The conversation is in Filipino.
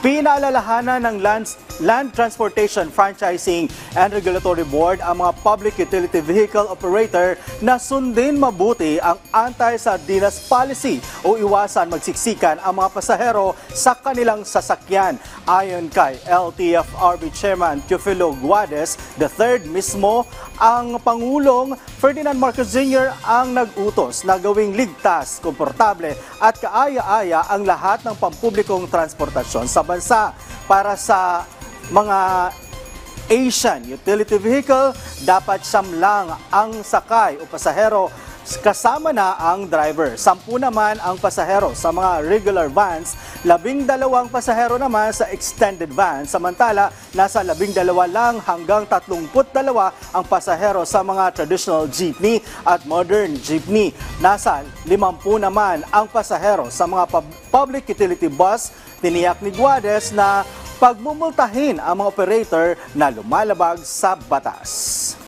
Pinaalalahanan ng Land Transportation Franchising and Regulatory Board ang mga public utility vehicle operator na sundin mabuti ang anti-sardinas policy o iwasan magsiksikan ang mga pasahero sa kanilang sasakyan. Ayon kay LTFRB Chairman Teofilo Guades III mismo, ang Pangulong Ferdinand Marcos Jr. ang nag-utos na gawing ligtas, komportable at kaaya-aya ang lahat ng pampublikong transportasyon sa bansa. Para sa mga Asian utility vehicle, dapat siyam lang ang sakay o pasahero kasama na ang driver. 10 naman ang pasahero sa mga regular vans, 12 pasahero naman sa extended vans, samantala nasa 12 lang hanggang 32 ang pasahero sa mga traditional jeepney at modern jeepney. Nasa 50 naman ang pasahero sa mga public utility bus. Tiniyak ni Guades na pagmumultahin ang mga operator na lumalabag sa batas.